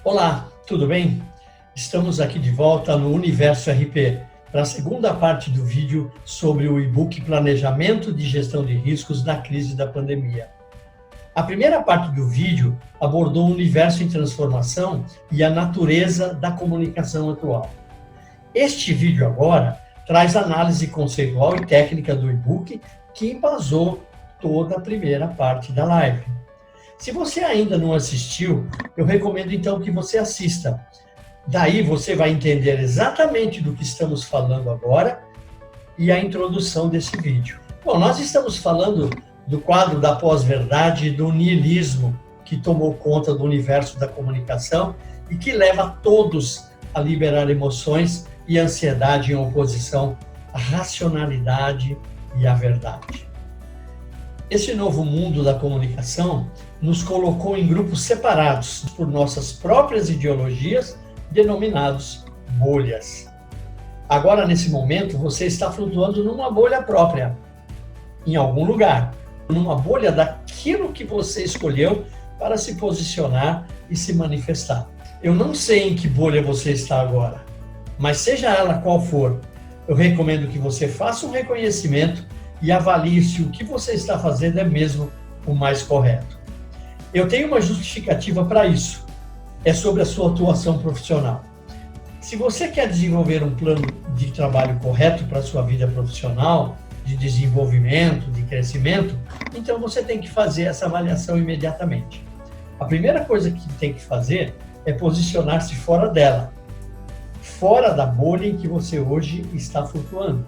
Olá, tudo bem? Estamos aqui de volta no Universo RP para a segunda parte do vídeo sobre o e-book Planejamento de Gestão de Riscos na Crise da Pandemia. A primeira parte do vídeo abordou o universo em transformação e a natureza da comunicação atual. Este vídeo agora traz análise conceitual e técnica do e-book que embasou toda a primeira parte da live. Se você ainda não assistiu, eu recomendo então que você assista. Daí você vai entender exatamente do que estamos falando agora e a introdução desse vídeo. Bom, nós estamos falando do quadro da pós-verdade e do niilismo que tomou conta do universo da comunicação e que leva todos a liberar emoções e ansiedade em oposição à racionalidade e à verdade. Esse novo mundo da comunicação nos colocou em grupos separados por nossas próprias ideologias, denominados bolhas. Agora, nesse momento, você está flutuando numa bolha própria, em algum lugar, numa bolha daquilo que você escolheu para se posicionar e se manifestar. Eu não sei em que bolha você está agora, mas seja ela qual for, eu recomendo que você faça um reconhecimento e avalie se o que você está fazendo é mesmo o mais correto. Eu tenho uma justificativa para isso. É sobre a sua atuação profissional. Se você quer desenvolver um plano de trabalho correto para a sua vida profissional, de desenvolvimento, de crescimento, então você tem que fazer essa avaliação imediatamente. A primeira coisa que tem que fazer é posicionar-se fora dela, fora da bolha em que você hoje está flutuando,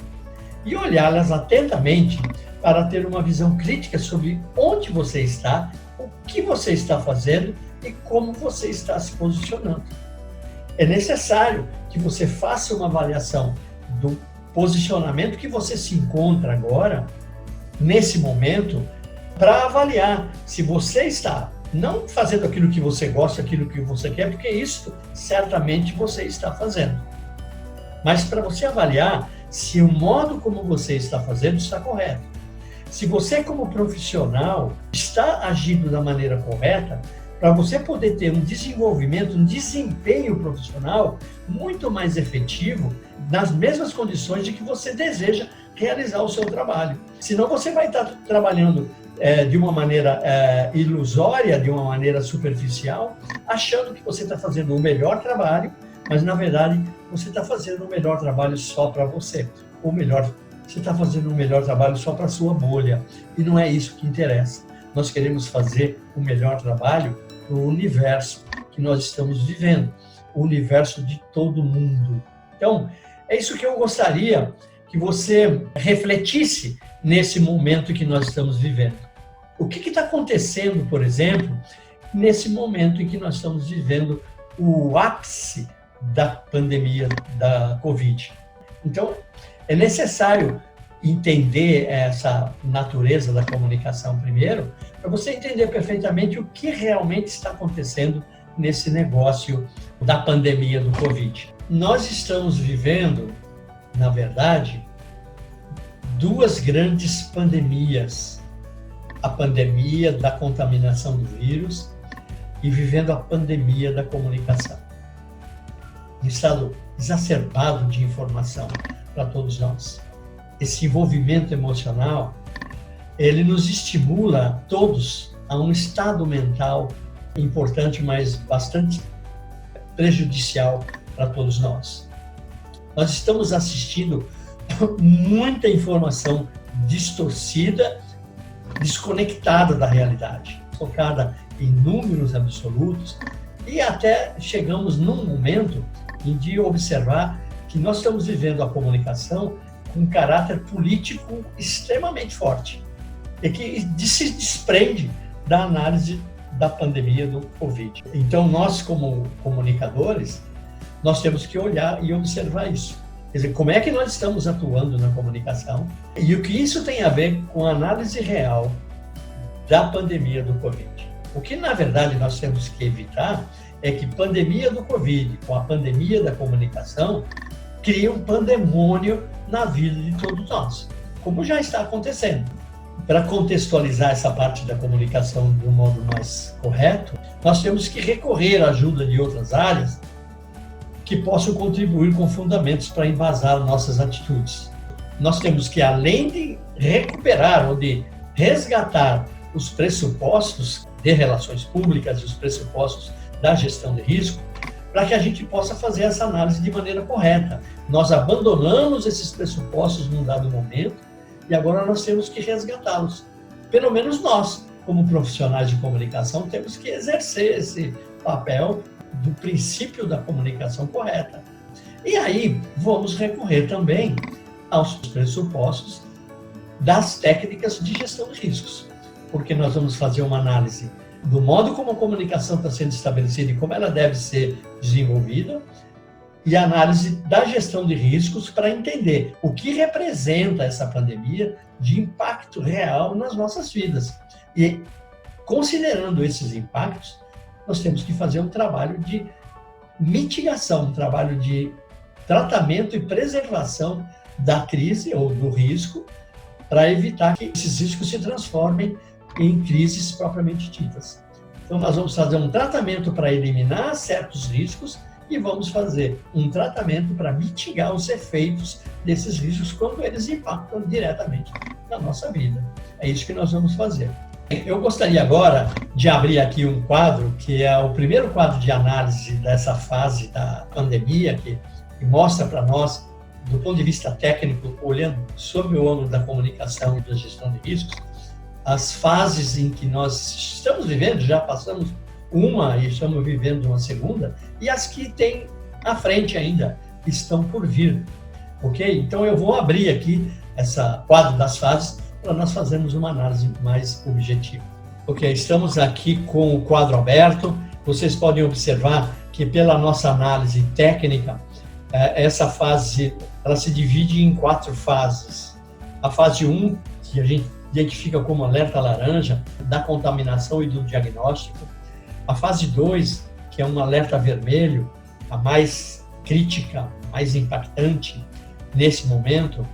e olhá-las atentamente para ter uma visão crítica sobre onde você está, o que você está fazendo e como você está se posicionando. É necessário que você faça uma avaliação do posicionamento que você se encontra agora, nesse momento, para avaliar se você está não fazendo aquilo que você gosta, aquilo que você quer, porque isso certamente você está fazendo. Mas para você avaliar se o modo como você está fazendo está correto. Se você, como profissional, está agindo da maneira correta, para você poder ter um desenvolvimento, um desempenho profissional muito mais efetivo, nas mesmas condições de que você deseja realizar o seu trabalho. Senão você vai estar trabalhando de uma maneira ilusória, de uma maneira superficial, achando que você está fazendo o melhor trabalho, mas na verdade você está fazendo o melhor trabalho só para você. Ou melhor, você está fazendo o melhor trabalho só para a sua bolha. E não é isso que interessa. Nós queremos fazer o melhor trabalho para o universo que nós estamos vivendo, o universo de todo mundo. Então, é isso que eu gostaria que você refletisse nesse momento que nós estamos vivendo. O que está acontecendo, por exemplo, nesse momento em que nós estamos vivendo o ápice da pandemia da Covid? Então, é necessário entender essa natureza da comunicação primeiro, para você entender perfeitamente o que realmente está acontecendo nesse negócio da pandemia do Covid. Nós estamos vivendo, na verdade, duas grandes pandemias. A pandemia da contaminação do vírus e vivendo a pandemia da comunicação. Um estado exacerbado de informação para todos nós. Esse envolvimento emocional, ele nos estimula todos a um estado mental importante, mas bastante prejudicial para todos nós. Nós estamos assistindo muita informação distorcida, desconectada da realidade, focada em números absolutos, e até chegamos num momento de observar que nós estamos vivendo a comunicação com um caráter político extremamente forte e que se desprende da análise da pandemia do Covid. Então, nós, como comunicadores, nós temos que olhar e observar isso. Quer dizer, como é que nós estamos atuando na comunicação e o que isso tem a ver com a análise real da pandemia do Covid. O que, na verdade, nós temos que evitar é que pandemia do Covid com a pandemia da comunicação cria um pandemônio na vida de todos nós, como já está acontecendo. para contextualizar essa parte da comunicação de um modo mais correto, nós temos que recorrer à ajuda de outras áreas que possam contribuir com fundamentos para embasar nossas atitudes. Nós temos que, além de recuperar ou de resgatar os pressupostos de relações públicas e os pressupostos da gestão de risco, para que a gente possa fazer essa análise de maneira correta. Nós abandonamos esses pressupostos num dado momento e agora nós temos que resgatá-los. Pelo menos nós, como profissionais de comunicação, temos que exercer esse papel do princípio da comunicação correta. E aí vamos recorrer também aos pressupostos das técnicas de gestão de riscos, porque nós vamos fazer uma análise do modo como a comunicação está sendo estabelecida e como ela deve ser desenvolvida, e análise da gestão de riscos para entender o que representa essa pandemia de impacto real nas nossas vidas. E, considerando esses impactos, nós temos que fazer um trabalho de mitigação, um trabalho de tratamento e preservação da crise ou do risco, para evitar que esses riscos se transformem em crises propriamente ditas. Então, nós vamos fazer um tratamento para eliminar certos riscos e vamos fazer um tratamento para mitigar os efeitos desses riscos quando eles impactam diretamente na nossa vida. É isso que nós vamos fazer. Eu gostaria agora de abrir aqui um quadro, que é o primeiro quadro de análise dessa fase da pandemia, que mostra para nós, do ponto de vista técnico, olhando sob o ângulo da comunicação e da gestão de riscos, as fases em que nós estamos vivendo, já passamos uma e estamos vivendo uma segunda, e as que tem à frente ainda, estão por vir, ok? Então eu vou abrir aqui esse quadro das fases para nós fazermos uma análise mais objetiva. Ok, estamos aqui com o quadro aberto, vocês podem observar que pela nossa análise técnica, essa fase ela se divide em 4 fases. A fase 1, que a gente identifica como alerta laranja, da contaminação e do diagnóstico. A fase 2, que é um alerta vermelho, a mais crítica, mais impactante nesse momento,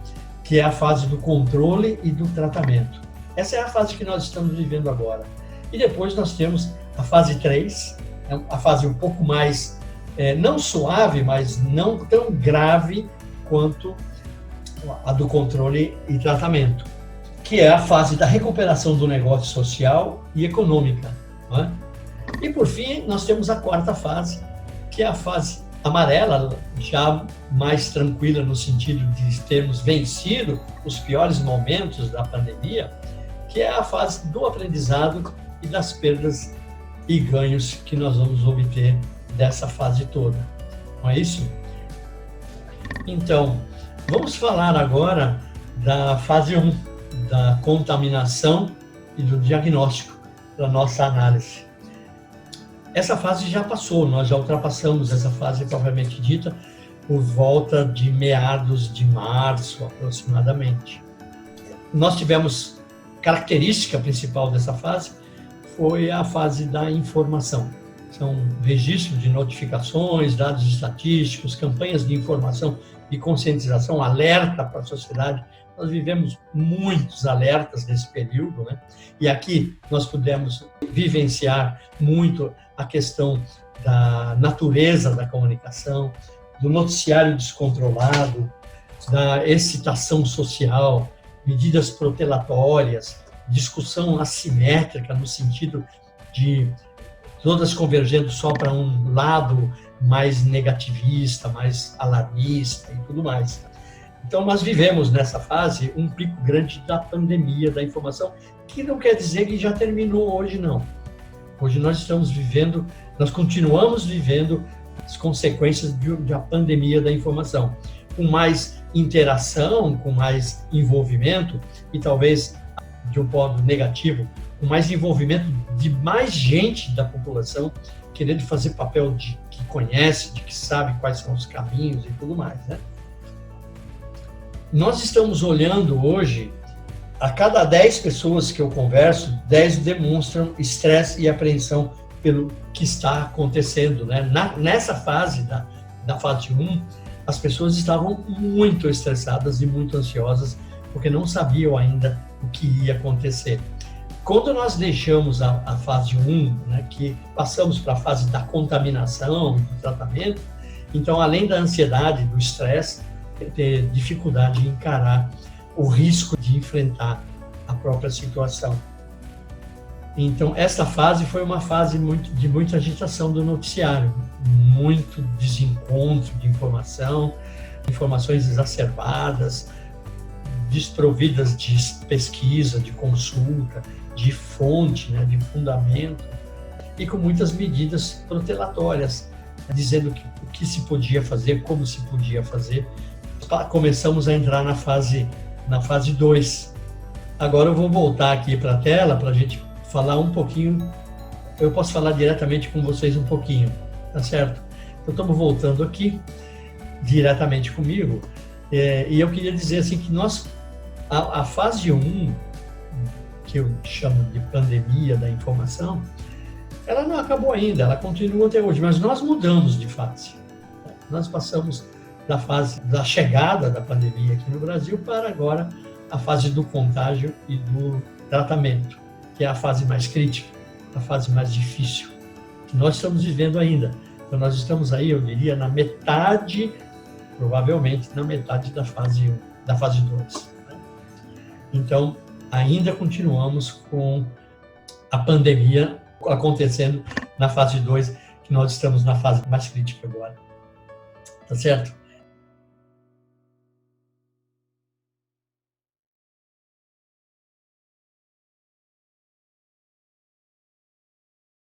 que é a fase do controle e do tratamento. Essa é a fase que nós estamos vivendo agora. E depois nós temos a fase 3, a fase um pouco mais, não suave, mas não tão grave quanto a do controle e tratamento, que é a fase da recuperação do negócio social e econômica, não é? E, por fim, nós temos a 4ª fase, que é a fase amarela, já mais tranquila no sentido de termos vencido os piores momentos da pandemia, que é a fase do aprendizado e das perdas e ganhos que nós vamos obter dessa fase toda. Não é isso? Então, vamos falar agora da fase 1, da contaminação e do diagnóstico, da nossa análise. Essa fase já passou, nós já ultrapassamos essa fase propriamente dita por volta de meados de março, aproximadamente. Nós tivemos, característica principal dessa fase foi a fase da informação. São registros de notificações, dados estatísticos, campanhas de informação e conscientização, alerta para a sociedade. Nós vivemos muitos alertas nesse período, né? E aqui nós pudemos vivenciar muito a questão da natureza da comunicação, do noticiário descontrolado, da excitação social, medidas protelatórias, discussão assimétrica no sentido de todas convergendo só para um lado mais negativista, mais alarmista e tudo mais. Então, nós vivemos nessa fase um pico grande da pandemia da informação, que não quer dizer que já terminou hoje, não. Hoje nós estamos vivendo, nós continuamos vivendo as consequências da pandemia da informação, com mais interação, com mais envolvimento e talvez, de um modo negativo, com mais envolvimento de mais gente da população, querendo fazer papel de que conhece, de que sabe quais são os caminhos e tudo mais, né? Nós estamos olhando hoje, a cada 10 pessoas que eu converso, 10 demonstram estresse e apreensão pelo que está acontecendo, né? Nessa fase, da fase 1, as pessoas estavam muito estressadas e muito ansiosas, porque não sabiam ainda o que ia acontecer. Quando nós deixamos a fase 1, né, que passamos para a fase da contaminação e do tratamento, então, além da ansiedade, do estresse, ter dificuldade em encarar o risco de enfrentar a própria situação. Então, essa fase foi uma fase de muita agitação do noticiário, muito desencontro de informação, informações exacerbadas, desprovidas de pesquisa, de consulta, de fonte, né, de fundamento, e com muitas medidas protelatórias, dizendo o que se podia fazer, como se podia fazer. Começamos a entrar na fase 2. Agora eu vou voltar aqui para a tela para a gente falar um pouquinho. Eu posso falar diretamente com vocês um pouquinho, tá certo? Então estamos voltando aqui diretamente comigo, e eu queria dizer assim que a fase 1, que eu chamo de pandemia da informação, ela não acabou ainda, ela continua até hoje, mas nós mudamos de fase. Nós passamos da fase da chegada da pandemia aqui no Brasil para agora a fase do contágio e do tratamento, que é a fase mais crítica, a fase mais difícil, que nós estamos vivendo ainda. Então nós estamos aí, eu diria, na metade, provavelmente na metade da fase 2. Então, ainda continuamos com a pandemia acontecendo na fase 2, que nós estamos na fase mais crítica agora. Tá certo?